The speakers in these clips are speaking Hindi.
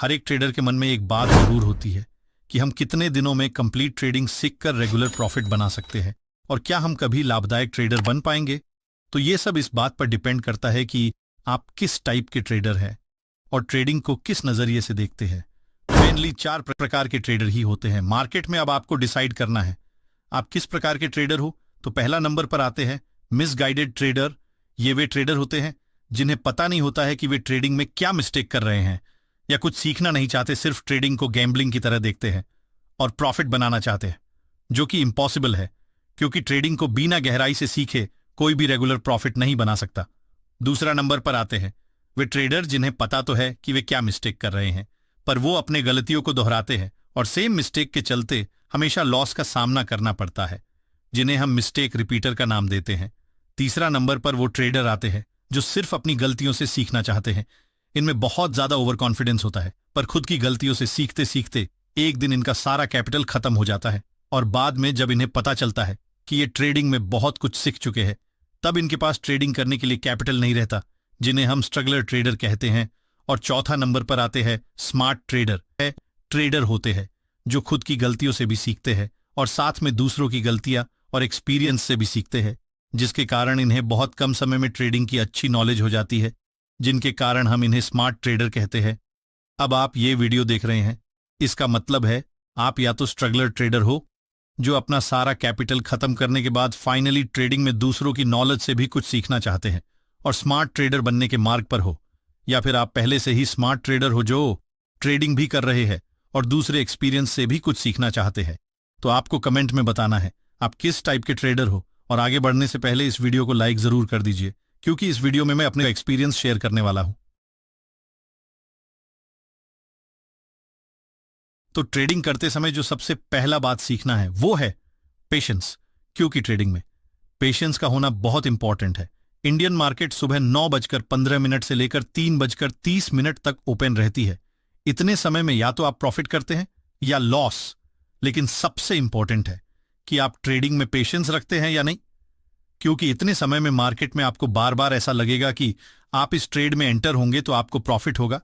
हर एक ट्रेडर के मन में एक बात जरूर होती है कि हम कितने दिनों में कंप्लीट ट्रेडिंग सीखकर रेगुलर प्रॉफिट बना सकते हैं और क्या हम कभी लाभदायक ट्रेडर बन पाएंगे। तो ये सब इस बात पर डिपेंड करता है कि आप किस टाइप के ट्रेडर हैं और ट्रेडिंग को किस नजरिए से देखते हैं। मेनली 4 प्रकार के ट्रेडर ही होते हैं मार्केट में। अब आपको डिसाइड करना है आप किस प्रकार के ट्रेडर हो। तो पहला नंबर पर आते हैं मिसगाइडेड ट्रेडर। ये वे ट्रेडर होते हैं जिन्हें पता नहीं होता है कि वे ट्रेडिंग में क्या मिस्टेक कर रहे हैं या कुछ सीखना नहीं चाहते, सिर्फ ट्रेडिंग को गैम्बलिंग की तरह देखते हैं और प्रॉफिट बनाना चाहते हैं, जो कि इम्पॉसिबल है क्योंकि ट्रेडिंग को बिना गहराई से सीखे कोई भी रेगुलर प्रॉफिट नहीं बना सकता। दूसरा नंबर पर आते हैं वे ट्रेडर जिन्हें पता तो है कि वे क्या मिस्टेक कर रहे हैं, पर वो अपने गलतियों को दोहराते हैं और सेम मिस्टेक के चलते हमेशा लॉस का सामना करना पड़ता है, जिन्हें हम मिस्टेक रिपीटर का नाम देते हैं। तीसरा नंबर पर वो ट्रेडर आते हैं जो सिर्फ अपनी गलतियों से सीखना चाहते हैं। इनमें बहुत ज्यादा ओवर कॉन्फिडेंस होता है, पर खुद की गलतियों से सीखते सीखते एक दिन इनका सारा कैपिटल खत्म हो जाता है और बाद में जब इन्हें पता चलता है कि ये ट्रेडिंग में बहुत कुछ सीख चुके हैं, तब इनके पास ट्रेडिंग करने के लिए कैपिटल नहीं रहता, जिन्हें हम स्ट्रगलर ट्रेडर कहते हैं। और चौथा नंबर पर आते हैं स्मार्ट ट्रेडर। ट्रेडर होते हैं जो खुद की गलतियों से भी सीखते हैं और साथ में दूसरों की गलतियां और एक्सपीरियंस से भी सीखते हैं, जिसके कारण इन्हें बहुत कम समय में ट्रेडिंग की अच्छी नॉलेज हो जाती है, जिनके कारण हम इन्हें स्मार्ट ट्रेडर कहते हैं। अब आप ये वीडियो देख रहे हैं, इसका मतलब है आप या तो स्ट्रगलर ट्रेडर हो जो अपना सारा कैपिटल खत्म करने के बाद फाइनली ट्रेडिंग में दूसरों की नॉलेज से भी कुछ सीखना चाहते हैं और स्मार्ट ट्रेडर बनने के मार्ग पर हो, या फिर आप पहले से ही स्मार्ट ट्रेडर हो जो ट्रेडिंग भी कर रहे हैं और दूसरे एक्सपीरियंस से भी कुछ सीखना चाहते हैं। तो आपको कमेंट में बताना है आप किस टाइप के ट्रेडर हो। और आगे बढ़ने से पहले इस वीडियो को लाइक जरूर कर दीजिए, क्योंकि इस वीडियो में मैं अपने एक्सपीरियंस शेयर करने वाला हूं। तो ट्रेडिंग करते समय जो सबसे पहला बात सीखना है वो है पेशेंस, क्योंकि ट्रेडिंग में पेशेंस का होना बहुत इंपॉर्टेंट है। इंडियन मार्केट सुबह 9:15 से लेकर 3:30 तक ओपन रहती है। इतने समय में या तो आप प्रॉफिट करते हैं या लॉस, लेकिन सबसे इंपॉर्टेंट है कि आप ट्रेडिंग में पेशेंस रखते हैं या नहीं, क्योंकि इतने समय में मार्केट में आपको बार बार ऐसा लगेगा कि आप इस ट्रेड में एंटर होंगे तो आपको प्रॉफिट होगा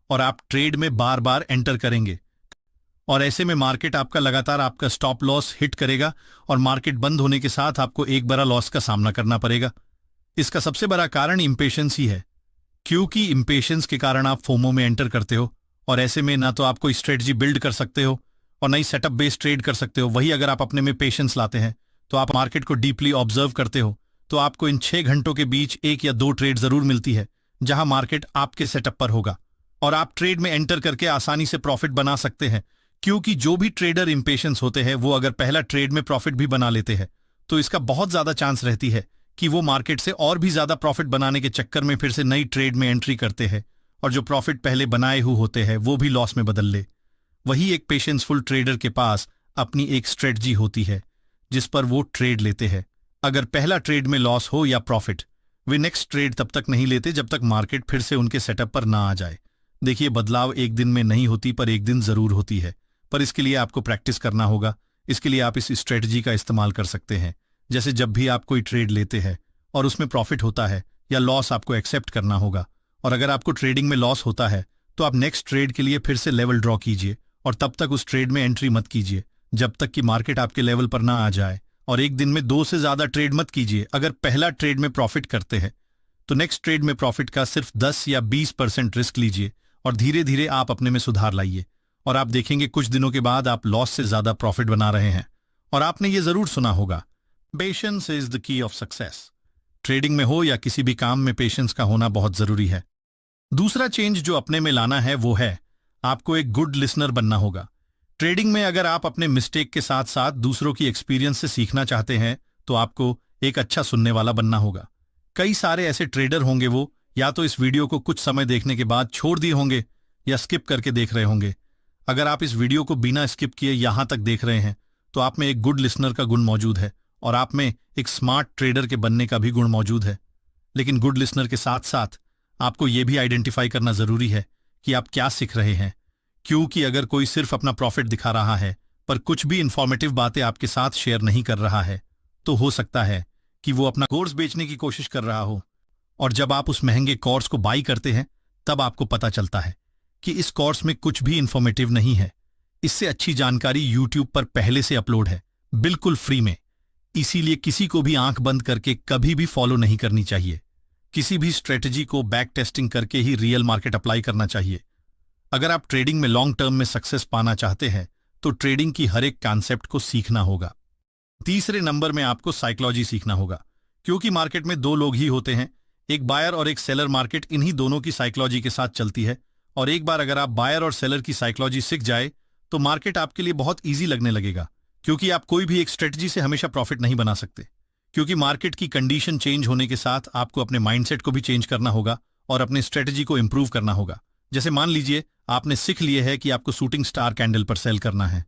और आप ट्रेड में बार बार एंटर करेंगे और ऐसे में मार्केट आपका लगातार आपका स्टॉप लॉस हिट करेगा और मार्केट बंद होने के साथ आपको एक बड़ा लॉस का सामना करना पड़ेगा। इसका सबसे बड़ा कारण इंपेशेंस ही है, क्योंकि इंपेशेंस के कारण आप फोमो में एंटर करते हो और ऐसे में ना तो आप कोई स्ट्रेटजी बिल्ड कर सकते हो और नई सेटअप बेस्ड ट्रेड कर सकते हो। वही अगर आप अपने में पेशेंस लाते हैं तो आप मार्केट को डीपली ऑब्जर्व करते हो तो आपको इन 6 घंटों के बीच 1 या 2 ट्रेड जरूर मिलती है जहां मार्केट आपके सेटअप पर होगा और आप ट्रेड में एंटर करके आसानी से प्रॉफिट बना सकते हैं। क्योंकि जो भी ट्रेडर इंपेशेंस होते हैं वो अगर पहला ट्रेड में प्रॉफिट भी बना लेते हैं तो इसका बहुत ज्यादा चांस रहती है कि वो मार्केट से और भी ज्यादा प्रॉफिट बनाने के चक्कर में फिर से नई ट्रेड में एंट्री करते हैं और जो प्रॉफिट पहले बनाए हुए होते हैं वो भी लॉस में बदल ले। वही एक पेशेंसफुल ट्रेडर के पास अपनी एक स्ट्रेटजी होती है जिस पर वो ट्रेड लेते हैं। अगर पहला ट्रेड में लॉस हो या प्रॉफिट, वे नेक्स्ट ट्रेड तब तक नहीं लेते जब तक मार्केट फिर से उनके सेटअप पर ना आ जाए। देखिए, बदलाव एक दिन में नहीं होती पर एक दिन जरूर होती है, पर इसके लिए आपको प्रैक्टिस करना होगा। इसके लिए आप इस स्ट्रेटजी का इस्तेमाल कर सकते हैं, जैसे जब भी आप कोई ट्रेड लेते हैं और उसमें प्रॉफिट होता है या लॉस, आपको एक्सेप्ट करना होगा। और अगर आपको ट्रेडिंग में लॉस होता है तो आप नेक्स्ट ट्रेड के लिए फिर से लेवल ड्रॉ कीजिए और तब तक उस ट्रेड में एंट्री मत कीजिए जब तक कि मार्केट आपके लेवल पर ना आ जाए। और एक दिन में 2 से ज्यादा ट्रेड मत कीजिए। अगर पहला ट्रेड में प्रॉफिट करते हैं तो नेक्स्ट ट्रेड में प्रॉफिट का सिर्फ 10 या 20% रिस्क लीजिए और धीरे धीरे आप अपने में सुधार लाइए और आप देखेंगे कुछ दिनों के बाद आप लॉस से ज्यादा प्रॉफिट बना रहे हैं। और आपने ये जरूर सुना होगा, patience is the key of success. Trading में हो या किसी भी काम में पेशेंस का होना बहुत जरूरी है। दूसरा चेंज जो अपने में लाना है वो है आपको एक गुड लिसनर बनना होगा। ट्रेडिंग में अगर आप अपने मिस्टेक के साथ साथ दूसरों की एक्सपीरियंस से सीखना चाहते हैं तो आपको एक अच्छा सुनने वाला बनना होगा। कई सारे ऐसे ट्रेडर होंगे वो या तो इस वीडियो को कुछ समय देखने के बाद छोड़ दिए होंगे या स्किप करके देख रहे होंगे। अगर आप इस वीडियो को बिना स्किप किए यहां तक देख रहे हैं तो आप में एक गुड लिसनर का गुण मौजूद है और आप में एक स्मार्ट ट्रेडर के बनने का भी गुण मौजूद है। लेकिन गुड लिसनर के साथ साथ आपको यह भी आइडेंटिफाई करना जरूरी है कि आप क्या सीख रहे हैं, क्योंकि अगर कोई सिर्फ अपना प्रॉफिट दिखा रहा है पर कुछ भी इंफॉर्मेटिव बातें आपके साथ शेयर नहीं कर रहा है तो हो सकता है कि वो अपना कोर्स बेचने की कोशिश कर रहा हो। और जब आप उस महंगे कोर्स को बाई करते हैं तब आपको पता चलता है कि इस कोर्स में कुछ भी इंफॉर्मेटिव नहीं है। इससे अच्छी जानकारी यूट्यूब पर पहले से अपलोड है, बिल्कुल फ्री में। इसीलिए किसी को भी आंख बंद करके कभी भी फॉलो नहीं करनी चाहिए। किसी भी स्ट्रेटजी को बैक टेस्टिंग करके ही रियल मार्केट अप्लाई करना चाहिए। अगर आप ट्रेडिंग में लॉन्ग टर्म में सक्सेस पाना चाहते हैं तो ट्रेडिंग की हर एक कॉन्सेप्ट को सीखना होगा। तीसरे नंबर में आपको साइकोलॉजी सीखना होगा, क्योंकि मार्केट में दो लोग ही होते हैं, एक बायर और एक सेलर। मार्केट इन्हीं दोनों की साइकोलॉजी के साथ चलती है, और एक बार अगर आप बायर और सेलर की साइकोलॉजी सीख जाए तो मार्केट आपके लिए बहुत ईजी लगने लगेगा, क्योंकि आप कोई भी एक स्ट्रेटजी से हमेशा प्रॉफिट नहीं बना सकते। क्योंकि मार्केट की कंडीशन चेंज होने के साथ आपको अपने माइंडसेट को भी चेंज करना होगा और अपने स्ट्रेटजी को इंप्रूव करना होगा। जैसे मान लीजिए आपने सीख लिया है कि आपको शूटिंग स्टार कैंडल पर सेल करना है,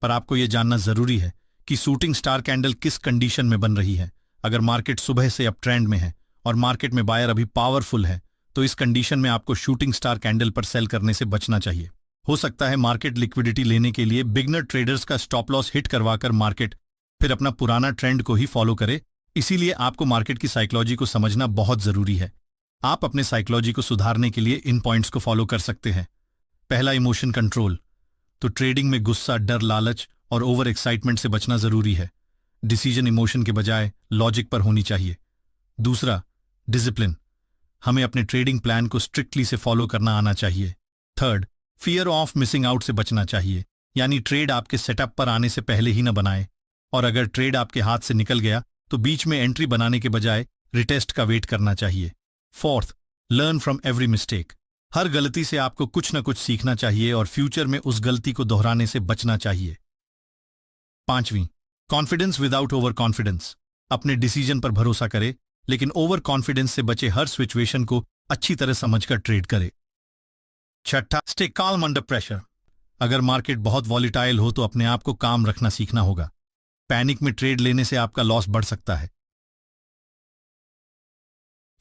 पर आपको यह जानना जरूरी है कि शूटिंग स्टार कैंडल किस कंडीशन में बन रही है। अगर मार्केट सुबह से अप ट्रेंड में है और मार्केट में बायर अभी पावरफुल है, तो इस कंडीशन में आपको शूटिंग स्टार कैंडल पर सेल करने से बचना चाहिए। हो सकता है मार्केट लिक्विडिटी लेने के लिए बिगनर ट्रेडर्स का स्टॉप लॉस हिट करवाकर मार्केट फिर अपना पुराना ट्रेंड को ही फॉलो करे। इसीलिए आपको मार्केट की साइकोलॉजी को समझना बहुत जरूरी है। आप अपने साइकोलॉजी को सुधारने के लिए इन पॉइंट्स को फॉलो कर सकते हैं। पहला, इमोशन कंट्रोल। तो ट्रेडिंग में गुस्सा, डर, लालच और ओवर एक्साइटमेंट से बचना जरूरी है। डिसीजन इमोशन के बजाय लॉजिक पर होनी चाहिए। दूसरा, डिसिप्लिन। हमें अपने ट्रेडिंग प्लान को स्ट्रिक्टली से फॉलो करना आना चाहिए। Third, fear of missing out से बचना चाहिए, यानी ट्रेड आपके सेटअप पर आने से पहले ही न बनाए, और अगर ट्रेड आपके हाथ से निकल गया तो बीच में एंट्री बनाने के बजाय रिटेस्ट का वेट करना चाहिए। Fourth, learn from every mistake. हर गलती से आपको कुछ न कुछ सीखना चाहिए और फ्यूचर में उस गलती को दोहराने से बचना चाहिए। पांचवीं, कॉन्फिडेंस विदाउट ओवर कॉन्फिडेंस। अपने डिसीजन पर भरोसा करे, लेकिन ओवर कॉन्फिडेंस से बचे। हर सिचुएशन को अच्छी तरह समझकर ट्रेड करे। छठा, स्टे calm अंडर प्रेशर। अगर मार्केट बहुत वॉलीटाइल हो तो अपने आप को काम रखना सीखना होगा। पैनिक में ट्रेड लेने से आपका लॉस बढ़ सकता है।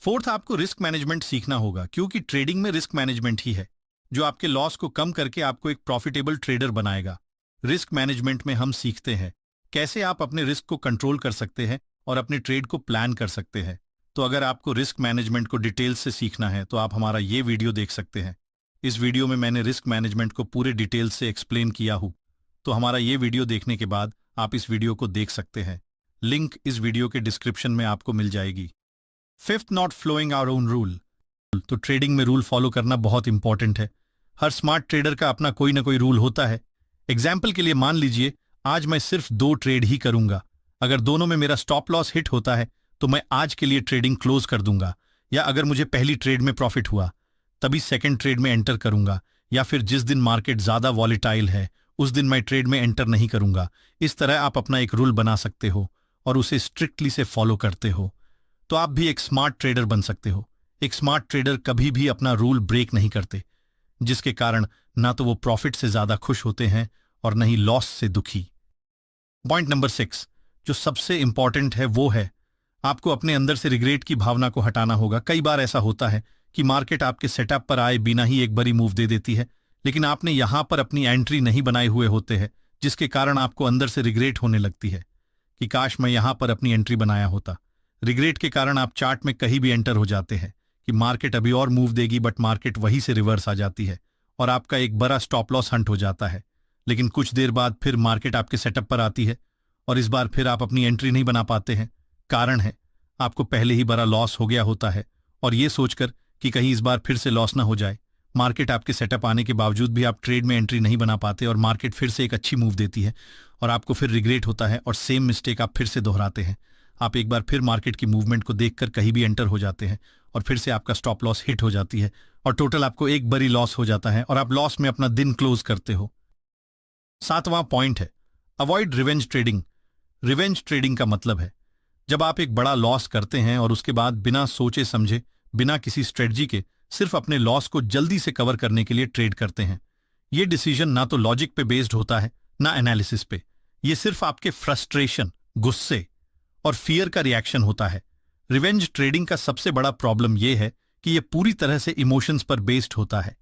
फोर्थ, आपको रिस्क मैनेजमेंट सीखना होगा, क्योंकि ट्रेडिंग में रिस्क मैनेजमेंट ही है जो आपके लॉस को कम करके आपको एक प्रॉफिटेबल ट्रेडर बनाएगा। रिस्क मैनेजमेंट में हम सीखते हैं कैसे आप अपने रिस्क को कंट्रोल कर सकते हैं और अपने ट्रेड को प्लान कर सकते हैं। तो अगर आपको रिस्क मैनेजमेंट को डिटेल्स से सीखना है तो आप हमारा ये वीडियो देख सकते हैं। इस वीडियो में मैंने रिस्क मैनेजमेंट को पूरे डिटेल्स से एक्सप्लेन किया हूं, तो हमारा ये वीडियो देखने के बाद आप इस वीडियो को देख सकते हैं। लिंक इस वीडियो के डिस्क्रिप्शन में आपको मिल जाएगी। Fifth, not following our own rule. तो ट्रेडिंग में रूल फॉलो करना बहुत इंपॉर्टेंट है। हर स्मार्ट ट्रेडर का अपना कोई ना कोई रूल होता है। एग्जाम्पल के लिए मान लीजिए आज मैं सिर्फ 2 ट्रेड ही करूंगा। अगर दोनों में मेरा स्टॉप लॉस हिट होता है तो मैं आज के लिए ट्रेडिंग क्लोज कर दूंगा, या अगर मुझे पहली ट्रेड में प्रॉफिट हुआ तभी सेकंड ट्रेड में एंटर करूंगा, या फिर जिस दिन मार्केट ज्यादा वॉलीटाइल है उस दिन मैं ट्रेड में एंटर नहीं करूंगा। इस तरह आप अपना एक रूल बना सकते हो और उसे स्ट्रिक्टली से फॉलो करते हो, तो आप भी एक स्मार्ट ट्रेडर बन सकते हो। एक स्मार्ट ट्रेडर कभी भी अपना रूल ब्रेक नहीं करते, जिसके कारण ना तो वो प्रॉफिट से ज्यादा खुश होते हैं और न ही लॉस से दुखी। पॉइंट नंबर 6, जो सबसे इंपॉर्टेंट है, वो है आपको अपने अंदर से रिग्रेट की भावना को हटाना होगा। कई बार ऐसा होता है कि मार्केट आपके सेटअप पर आए बिना ही एक बड़ी मूव दे देती है, लेकिन आपने यहां पर अपनी एंट्री नहीं बनाए हुए होते हैं, जिसके कारण आपको अंदर से रिग्रेट होने लगती है कि काश मैं यहां पर अपनी एंट्री बनाया होता। रिग्रेट के कारण आप चार्ट में कहीं भी एंटर हो जाते हैं कि मार्केट अभी और मूव देगी, बट मार्केट वहीं से रिवर्स आ जाती है और आपका एक बड़ा स्टॉप लॉस हंट हो जाता है। लेकिन कुछ देर बाद फिर मार्केट आपके सेटअप पर आती है और इस बार फिर आप अपनी एंट्री नहीं बना पाते हैं। कारण है आपको पहले ही बड़ा लॉस हो गया होता है, और ये सोचकर कि कहीं इस बार फिर से लॉस ना हो जाए, मार्केट आपके सेटअप आने के बावजूद भी आप ट्रेड में एंट्री नहीं बना पाते और मार्केट फिर से एक अच्छी मूव देती है और आपको फिर रिग्रेट होता है और सेम मिस्टेक आप फिर से दोहराते हैं। आप एक बार फिर मार्केट की मूवमेंट को देखकर कहीं भी एंटर हो जाते हैं और फिर से आपका स्टॉप लॉस हिट हो जाती है और टोटल आपको एक बड़ी लॉस हो जाता है और आप लॉस में अपना दिन क्लोज करते हो। 7वां पॉइंट है avoid revenge trading. Revenge trading का मतलब है जब आप एक बड़ा लॉस करते हैं और उसके बाद बिना सोचे समझे, बिना किसी स्ट्रेटजी के, सिर्फ अपने लॉस को जल्दी से कवर करने के लिए ट्रेड करते हैं। यह डिसीजन ना तो लॉजिक पे बेस्ड होता है ना एनालिसिस पे। यह सिर्फ आपके फ्रस्ट्रेशन, गुस्से और फियर का रिएक्शन होता है। रिवेंज ट्रेडिंग का सबसे बड़ा प्रॉब्लम यह है कि यह पूरी तरह से इमोशंस पर बेस्ड होता है।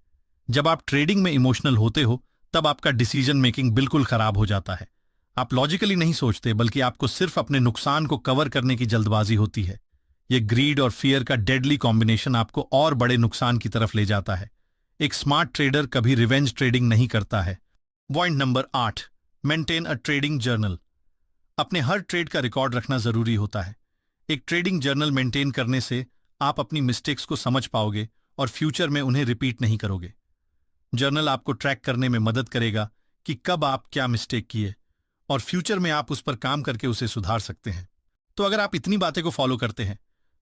जब आप ट्रेडिंग में इमोशनल होते हो तब आपका डिसीजन मेकिंग बिल्कुल खराब हो जाता है। आप लॉजिकली नहीं सोचते, बल्कि आपको सिर्फ अपने नुकसान को कवर करने की जल्दबाजी होती है। यह ग्रीड और फियर का डेडली कॉम्बिनेशन आपको और बड़े नुकसान की तरफ ले जाता है। एक स्मार्ट ट्रेडर कभी रिवेंज ट्रेडिंग नहीं करता है। Point number 8, maintain a trading journal. अपने हर ट्रेड का रिकॉर्ड रखना जरूरी होता है। एक ट्रेडिंग जर्नल मेंटेन करने से आप अपनी मिस्टेक्स को समझ पाओगे और फ्यूचर में उन्हें रिपीट नहीं करोगे। जर्नल आपको ट्रैक करने में मदद करेगा कि कब आप क्या मिस्टेक किए और फ्यूचर में आप उस पर काम करके उसे सुधार सकते हैं। तो अगर आप इतनी बातें को फॉलो करते हैं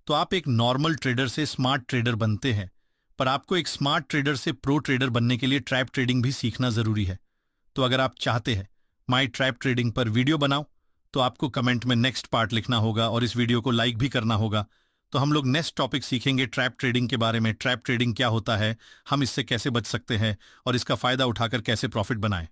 तो आप एक नॉर्मल ट्रेडर से स्मार्ट ट्रेडर बनते हैं। पर आपको एक स्मार्ट ट्रेडर से प्रो ट्रेडर बनने के लिए ट्रैप ट्रेडिंग भी सीखना जरूरी है। तो अगर आप चाहते हैं माई ट्रैप ट्रेडिंग पर वीडियो बनाओ तो आपको कमेंट में नेक्स्ट पार्ट लिखना होगा और इस वीडियो को लाइक भी करना होगा। तो हम लोग नेक्स्ट टॉपिक सीखेंगे ट्रैप ट्रेडिंग के बारे में। ट्रैप ट्रेडिंग क्या होता है, हम इससे कैसे बच सकते हैं और इसका फायदा उठाकर कैसे प्रॉफिट बनाएं।